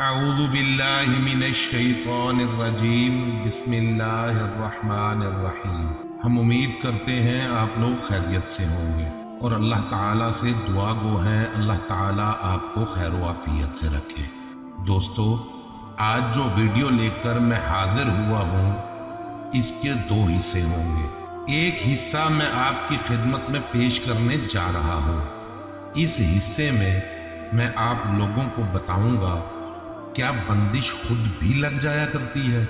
अऊज़ु बिल्लाहि मिनश शैतानिर रजीम बिस्मिल्लाहिर्रहमानिर्रहीम। हम उम्मीद करते हैं आप लोग खैरियत से होंगे और अल्लाह ताला से दुआ गो हैं अल्लाह ताला आपको खैर आफियत से रखे। दोस्तों, आज जो वीडियो लेकर मैं हाजिर हुआ हूँ इसके दो हिस्से होंगे। एक हिस्सा मैं आपकी खिदमत में पेश करने जा रहा हूँ। इस हिस्से में मैं आप लोगों को बताऊंगा क्या बंदिश खुद भी लग जाया करती है।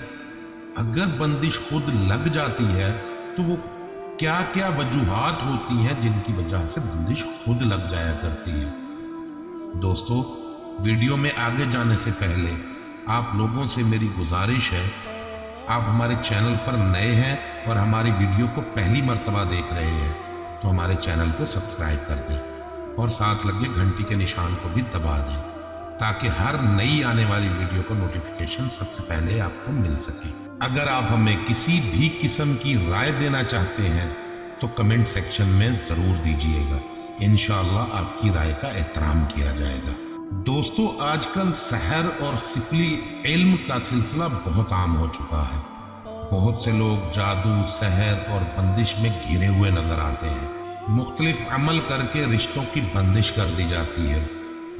अगर बंदिश खुद लग जाती है तो वो क्या क्या वजूहात होती हैं जिनकी वजह से बंदिश खुद लग जाया करती है। दोस्तों, वीडियो में आगे जाने से पहले आप लोगों से मेरी गुजारिश है, आप हमारे चैनल पर नए हैं और हमारी वीडियो को पहली मर्तबा देख रहे हैं तो हमारे चैनल को सब्सक्राइब कर दें और साथ लगे घंटी के निशान को भी दबा दें ताकि हर नई आने वाली वीडियो का नोटिफिकेशन सबसे पहले आपको मिल सके। अगर आप हमें किसी भी किस्म की राय देना चाहते हैं तो कमेंट सेक्शन में ज़रूर दीजिएगा, इंशाअल्लाह आपकी राय का एहतराम किया जाएगा। दोस्तों, आजकल सहर और सिफली इल्म का सिलसिला बहुत आम हो चुका है। बहुत से लोग जादू, सहर और बंदिश में घिरे हुए नजर आते हैं। मुख्तलिफ अमल करके रिश्तों की बंदिश कर दी जाती है।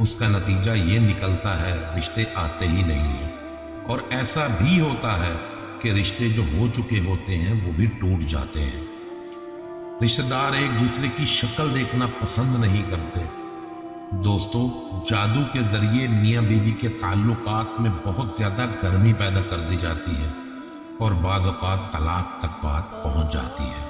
उसका नतीजा ये निकलता है रिश्ते आते ही नहीं हैं। और ऐसा भी होता है कि रिश्ते जो हो चुके होते हैं वो भी टूट जाते हैं। रिश्तेदार एक दूसरे की शक्ल देखना पसंद नहीं करते। दोस्तों, जादू के जरिए मियां बीवी के ताल्लुकात में बहुत ज्यादा गर्मी पैदा कर दी जाती है और बाज़ औक़ात तलाक तक बात पहुंच जाती है।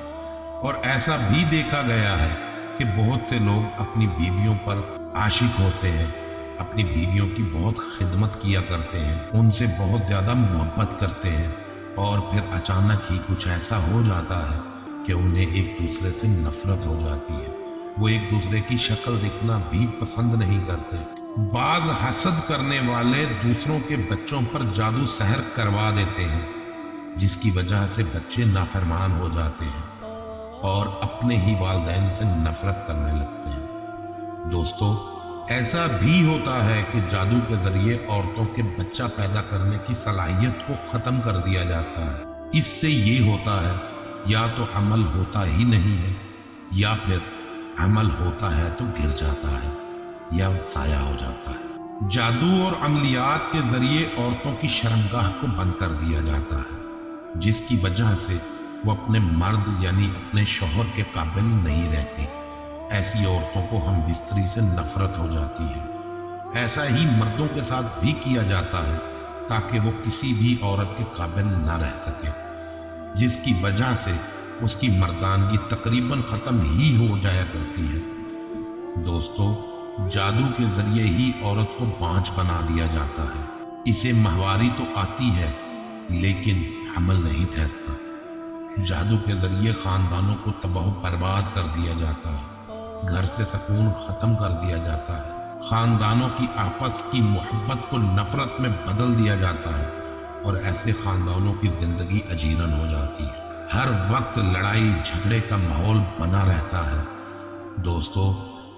और ऐसा भी देखा गया है कि बहुत से लोग अपनी बीवियों पर आशिक होते हैं, अपनी बीवियों की बहुत खिदमत किया करते हैं, उनसे बहुत ज़्यादा मोहब्बत करते हैं और फिर अचानक ही कुछ ऐसा हो जाता है कि उन्हें एक दूसरे से नफरत हो जाती है। वो एक दूसरे की शक्ल देखना भी पसंद नहीं करते। बाज हसद करने वाले दूसरों के बच्चों पर जादू सहर करवा देते हैं जिसकी वजह से बच्चे नाफरमान हो जाते हैं और अपने ही वालिदैन से नफरत करने लगते हैं। दोस्तों, ऐसा भी होता है कि जादू के जरिए औरतों के बच्चा पैदा करने की सलाहियत को ख़त्म कर दिया जाता है। इससे ये होता है या तो अमल होता ही नहीं है या फिर अमल होता है तो गिर जाता है या ज़ाया हो जाता है। जादू और अमलियात के जरिए औरतों की शर्मगाह को बंद कर दिया जाता है जिसकी वजह से वो अपने मर्द यानी अपने शौहर के काबिल नहीं रहती। ऐसी औरतों को हम बिस्तरी से नफरत हो जाती है। ऐसा ही मर्दों के साथ भी किया जाता है ताकि वो किसी भी औरत के काबिल न रह सके, जिसकी वजह से उसकी मर्दानगी तकरीबन ख़त्म ही हो जाया करती है। दोस्तों, जादू के जरिए ही औरत को बांझ बना दिया जाता है। इसे माहवारी तो आती है लेकिन हमल नहीं ठहरता। जादू के जरिए खानदानों को तबाह बर्बाद कर दिया जाता है, घर से सुकून खत्म कर दिया जाता है, खानदानों की आपस की मोहब्बत को नफरत में बदल दिया जाता है और ऐसे खानदानों की जिंदगी अजीरन हो जाती है। हर वक्त लड़ाई झगड़े का माहौल बना रहता है। दोस्तों,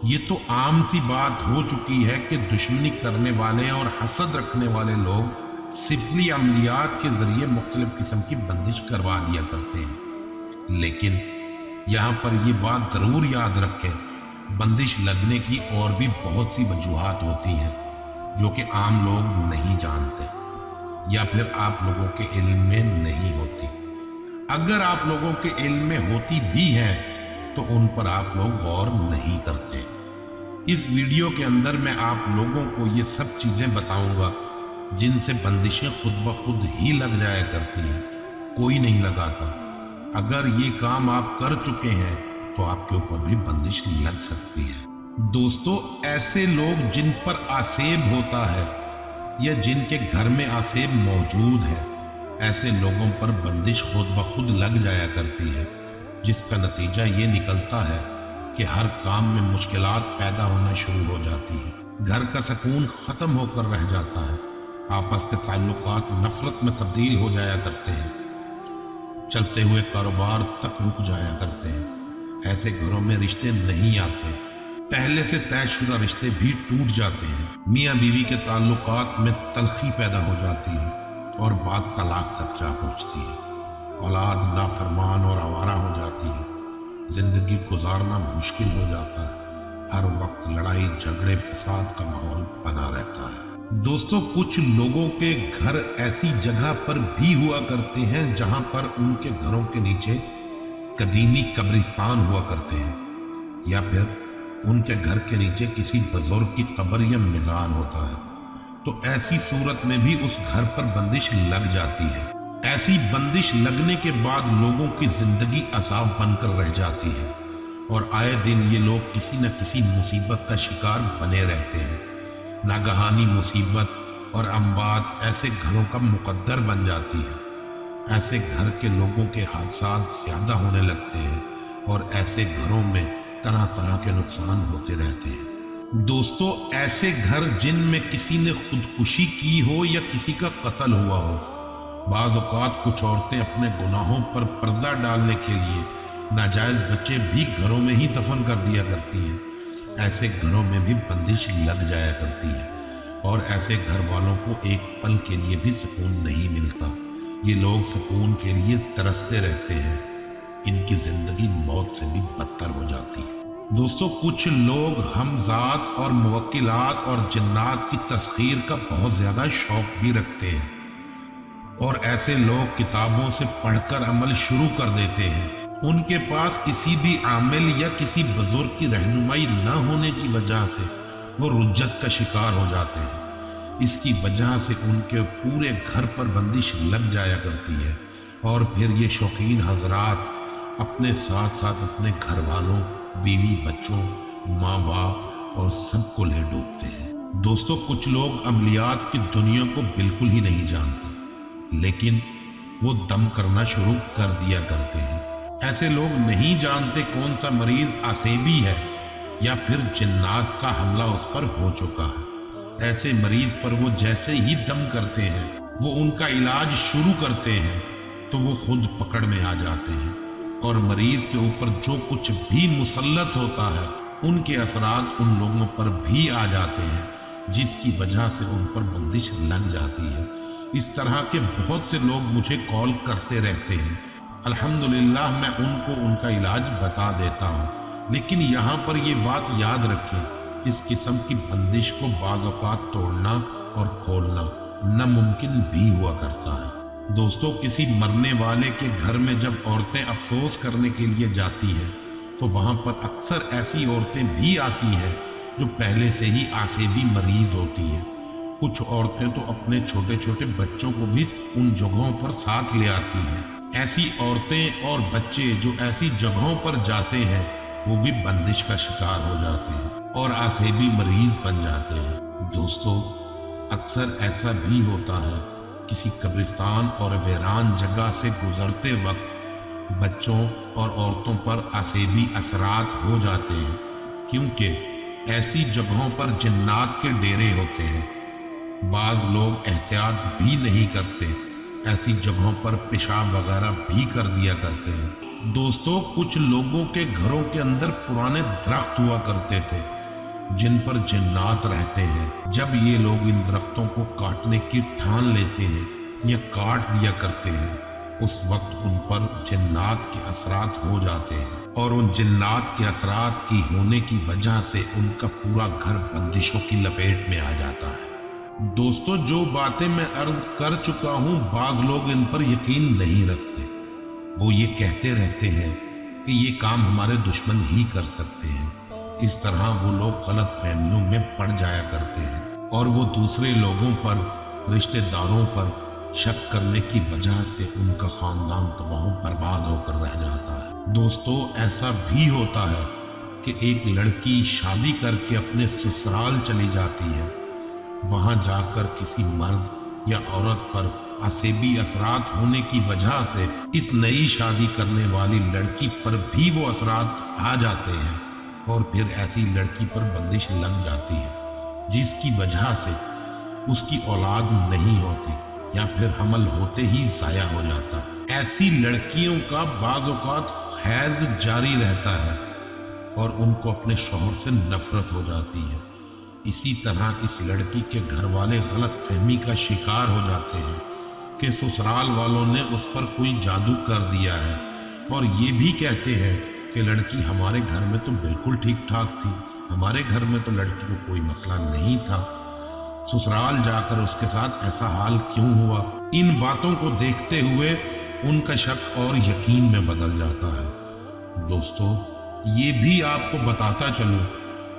ये तो आम सी बात हो चुकी है कि दुश्मनी करने वाले और हसद रखने वाले लोग सिफली अमलियात के जरिए मुख्तलिफ किस्म की बंदिश करवा दिया करते हैं। लेकिन यहाँ पर ये बात ज़रूर याद रखें, बंदिश लगने की और भी बहुत सी वजूहात होती हैं जो कि आम लोग नहीं जानते या फिर आप लोगों के इल्म में नहीं होती। अगर आप लोगों के इल्म में होती भी हैं तो उन पर आप लोग गौर नहीं करते। इस वीडियो के अंदर मैं आप लोगों को ये सब चीज़ें बताऊंगा जिनसे बंदिशें खुद ब खुद ही लग जाया करती हैं, कोई नहीं लगाता। अगर ये काम आप कर चुके हैं तो आपके ऊपर भी बंदिश लग सकती है। दोस्तों, ऐसे लोग जिन पर आसेब होता है या जिनके घर में आसेब मौजूद है, ऐसे लोगों पर बंदिश खुद ब खुद लग जाया करती है जिसका नतीजा ये निकलता है कि हर काम में मुश्किलात पैदा होना शुरू हो जाती है, घर का सुकून ख़त्म होकर रह जाता है, आपस के ताल्लुकात नफरत में तब्दील हो जाया करते हैं, चलते हुए कारोबार तक रुक जाया करते हैं। ऐसे घरों में रिश्ते नहीं आते पहले से तयशुदा रिश्ते भी टूट जाते हैं, मियाँ बीवी के ताल्लुकात में तलखी पैदा हो जाती है और बात तलाक तक जा पहुँचती है। औलाद नाफरमान और आवारा हो जाती है, जिंदगी गुजारना मुश्किल हो जाता है, हर वक्त लड़ाई झगड़े फसाद का माहौल बना रहता है। दोस्तों, कुछ लोगों के घर ऐसी जगह पर भी हुआ करते हैं जहां पर उनके घरों के नीचे कदीमी कब्रिस्तान हुआ करते हैं, या फिर उनके घर के नीचे किसी बुजुर्ग की कब्र या मज़ार होता है। तो ऐसी सूरत में भी उस घर पर बंदिश लग जाती है। ऐसी बंदिश लगने के बाद लोगों की जिंदगी अजाब बनकर रह जाती है और आए दिन ये लोग किसी न किसी मुसीबत का शिकार बने रहते हैं। नागहानी मुसीबत और अमवात ऐसे घरों का मुकद्दर बन जाती है। ऐसे घर के लोगों के हादसात ज्यादा होने लगते हैं और ऐसे घरों में तरह तरह के नुकसान होते रहते हैं। दोस्तों, ऐसे घर जिनमें किसी ने खुदकुशी की हो या किसी का कत्ल हुआ हो, बाज़ औक़ात कुछ औरतें अपने गुनाहों पर पर्दा डालने के लिए नाजायज बच्चे भी घरों में ही दफन कर दिया करती हैं। ऐसे घरों में भी बंदिश लग जाया करती है और ऐसे घर वालों को एक पल के लिए भी सुकून नहीं मिलता। ये लोग सुकून के लिए तरसते रहते हैं, इनकी जिंदगी मौत से भी बदतर हो जाती है। दोस्तों, कुछ लोग हमजात और मुवक्किलात और जिन्नात की तस्खीर का बहुत ज्यादा शौक भी रखते हैं और ऐसे लोग किताबों से पढ़कर अमल शुरू कर देते हैं। उनके पास किसी भी आमिल या किसी बुजुर्ग की रहनुमाई न होने की वजह से वो रुज्जत का शिकार हो जाते हैं। इसकी वजह से उनके पूरे घर पर बंदिश लग जाया करती है और फिर ये शौकीन हजरात अपने साथ साथ अपने घर वालों, बीवी बच्चों, माँ बाप और सबको ले डूबते हैं। दोस्तों, कुछ लोग अमलियात की दुनिया को बिल्कुल ही नहीं जानते, लेकिन वो दम करना शुरू कर दिया करते हैं। ऐसे लोग नहीं जानते कौन सा मरीज आसेबी है या फिर जिन्नात का हमला उस पर हो चुका है। ऐसे मरीज पर वो जैसे ही दम करते हैं, वो उनका इलाज शुरू करते हैं, तो वो खुद पकड़ में आ जाते हैं और मरीज के ऊपर जो कुछ भी मुसल्लत होता है उनके असरात उन लोगों पर भी आ जाते हैं, जिसकी वजह से उन पर बंदिश लग जाती है। इस तरह के बहुत से लोग मुझे कॉल करते रहते हैं। अल्हम्दुलिल्लाह मैं उनको उनका इलाज बता देता हूँ, लेकिन यहाँ पर ये बात याद रखें, इस किस्म की बंदिश को बाज़ औक़ात तोड़ना और खोलना नामुमकिन भी हुआ करता है। दोस्तों, किसी मरने वाले के घर में जब औरतें अफसोस करने के लिए जाती हैं तो वहाँ पर अक्सर ऐसी औरतें भी आती हैं जो पहले से ही आसेबी मरीज होती हैं। कुछ औरतें तो अपने छोटे छोटे बच्चों को भी उन जगहों पर साथ ले आती हैं। ऐसी औरतें और बच्चे जो ऐसी जगहों पर जाते हैं वो भी बंदिश का शिकार हो जाते हैं और आसेबी मरीज बन जाते हैं। दोस्तों, अक्सर ऐसा भी होता है, किसी कब्रिस्तान और वीरान जगह से गुजरते वक्त बच्चों और औरतों पर आसेबी असरात हो जाते हैं, क्योंकि ऐसी जगहों पर जिन्नात के डेरे होते हैं। बाज लोग एहतियात भी नहीं करते, ऐसी जगहों पर पेशाब वगैरह भी कर दिया करते हैं। दोस्तों, कुछ लोगों के घरों के अंदर पुराने दरख्त हुआ करते थे जिन पर जिन्नात रहते हैं। जब ये लोग इन दरख्तों को काटने की ठान लेते हैं या काट दिया करते हैं, उस वक्त उन पर जिन्नात के असरात हो जाते हैं और उन जिन्नात के असरात की होने की वजह से उनका पूरा घर बंदिशों की लपेट में आ जाता है। दोस्तों, जो बातें मैं अर्ज कर चुका हूं, बाज लोग इन पर यकीन नहीं रखते। वो ये कहते रहते हैं कि ये काम हमारे दुश्मन ही कर सकते हैं। इस तरह वो लोग गलत फहमियों में पड़ जाया करते हैं और वो दूसरे लोगों पर, रिश्तेदारों पर शक करने की वजह से उनका खानदान तबाह बर्बाद होकर रह जाता है। दोस्तों, ऐसा भी होता है कि एक लड़की शादी करके अपने ससुराल चली जाती है, वहां जाकर किसी मर्द या औरत पर आसेबी असरात होने की वजह से इस नई शादी करने वाली लड़की पर भी वो असरात आ जाते हैं और फिर ऐसी लड़की पर बंदिश लग जाती है, जिसकी वजह से उसकी औलाद नहीं होती या फिर हमल होते ही जाया हो जाता है। ऐसी लड़कियों का बाज़ औक़ात हैज़ जारी रहता है اور ان کو اپنے شوہر سے نفرت ہو جاتی ہے۔ اسی طرح اس لڑکی کے گھر والے غلط فہمی کا شکار ہو جاتے ہیں کہ سسرال والوں نے اس پر کوئی جادو کر دیا ہے، اور یہ بھی کہتے ہیں کہ لڑکی ہمارے گھر میں تو بالکل ٹھیک ٹھاک تھی، ہمارے گھر میں تو لڑکی کو کوئی مسئلہ نہیں تھا، سسرال جا کر اس کے ساتھ ایسا حال کیوں ہوا؟ ان باتوں کو دیکھتے ہوئے ان کا شک اور یقین میں بدل جاتا ہے۔ دوستو، یہ بھی آپ کو بتاتا چلوں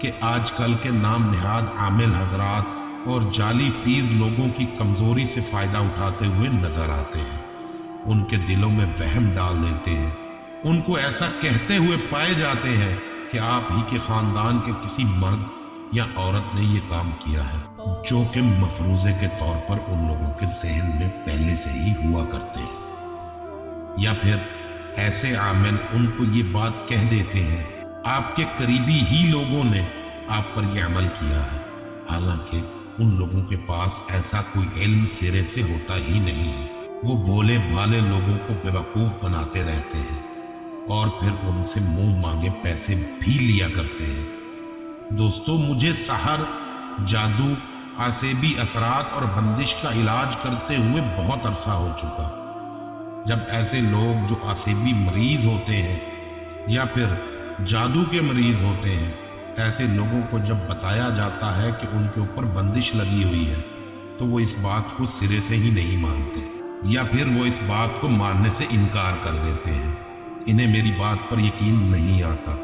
کہ آج کل کے نام نہاد عامل حضرات اور جعلی پیر لوگوں کی کمزوری سے فائدہ اٹھاتے ہوئے نظر آتے ہیں، ان کے دلوں میں وہم ڈال دیتے ہیں، ان کو ایسا کہتے ہوئے پائے جاتے ہیں کہ آپ ہی کے خاندان کے کسی مرد یا عورت نے یہ کام کیا ہے، جو کہ مفروضے کے طور پر ان لوگوں کے ذہن میں پہلے سے ہی ہوا کرتے ہیں، یا پھر ایسے عامل ان کو یہ بات کہہ دیتے ہیں آپ کے قریبی ہی لوگوں نے آپ پر یہ عمل کیا ہے، حالانکہ ان لوگوں کے پاس ایسا کوئی علم سرے سے ہوتا ہی نہیں ہے۔ وہ بھولے بھالے لوگوں کو بیوقوف بناتے رہتے ہیں اور پھر ان سے منہ مانگے پیسے بھی لیا کرتے ہیں۔ دوستو، مجھے سحر، جادو، عصبی اثرات اور بندش کا علاج کرتے ہوئے بہت عرصہ ہو چکا۔ جب ایسے لوگ جو عصبی مریض ہوتے ہیں یا پھر جادو کے مریض ہوتے ہیں، ایسے لوگوں کو جب بتایا جاتا ہے کہ ان کے اوپر بندش لگی ہوئی ہے تو وہ اس بات کو سرے سے ہی نہیں مانتے، یا پھر وہ اس بات کو ماننے سے انکار کر دیتے ہیں۔ انہیں میری بات پر یقین نہیں آتا،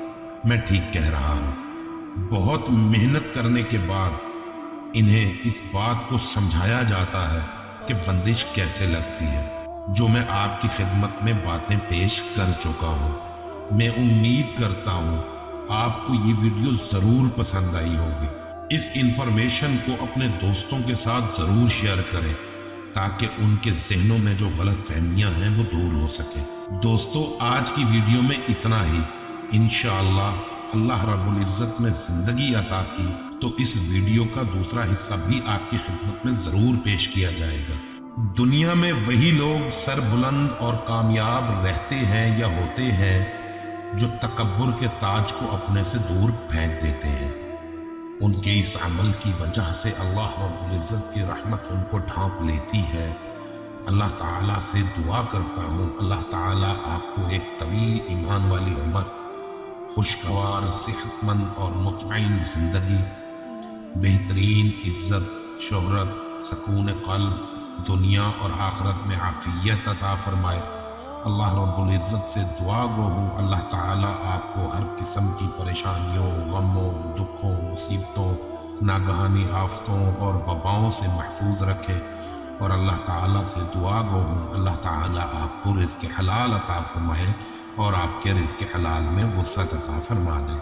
میں ٹھیک کہہ رہا ہوں۔ بہت محنت کرنے کے بعد انہیں اس بات کو سمجھایا جاتا ہے کہ بندش کیسے لگتی ہے، جو میں آپ کی خدمت میں باتیں پیش کر چکا ہوں۔ میں امید کرتا ہوں آپ کو یہ ویڈیو ضرور پسند آئی ہوگی۔ اس انفارمیشن کو اپنے دوستوں کے ساتھ ضرور شیئر کریں تاکہ ان کے ذہنوں میں جو غلط فہمیاں ہیں وہ دور ہو سکیں۔ دوستو، آج کی ویڈیو میں اتنا ہی۔ انشاءاللہ اللہ رب العزت نے زندگی عطا کی تو اس ویڈیو کا دوسرا حصہ بھی آپ کی خدمت میں ضرور پیش کیا جائے گا۔ دنیا میں وہی لوگ سر بلند اور کامیاب رہتے ہیں یا ہوتے ہیں جو تکبر کے تاج کو اپنے سے دور پھینک دیتے ہیں۔ ان کے اس عمل کی وجہ سے اللہ رب العزت کی رحمت ان کو ڈھانپ لیتی ہے۔ اللہ تعالیٰ سے دعا کرتا ہوں اللہ تعالیٰ آپ کو ایک طویل ایمان والی عمر، خوشگوار، صحت مند اور مطمئن زندگی، بہترین عزت، شہرت، سکون قلب، دنیا اور آخرت میں عافیت عطا فرمائے۔ اللہ رب العزت سے دعا گو ہوں اللہ تعالیٰ آپ کو ہر قسم کی پریشانیوں، غموں، دکھوں، مصیبتوں، ناگہانی آفتوں اور وباؤں سے محفوظ رکھے، اور اللہ تعالیٰ سے دعا گو ہوں اللہ تعالیٰ آپ کو رزق حلال عطا فرمائے اور آپ کے رزق حلال میں وسعت عطا فرما دے۔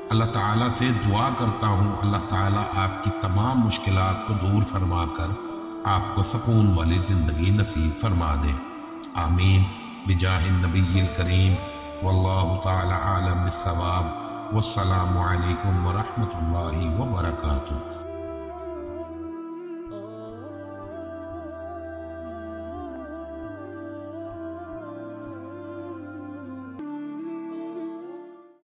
اللہ تعالیٰ سے دعا کرتا ہوں اللہ تعالیٰ آپ کی تمام مشکلات کو دور فرما کر آپ کو سکون والی زندگی نصیب فرما دے۔ آمین بجاہ النبی الکریم، واللہ تعالی عالم بالصواب، والسلام علیکم ورحمۃ اللہ وبرکاتہ۔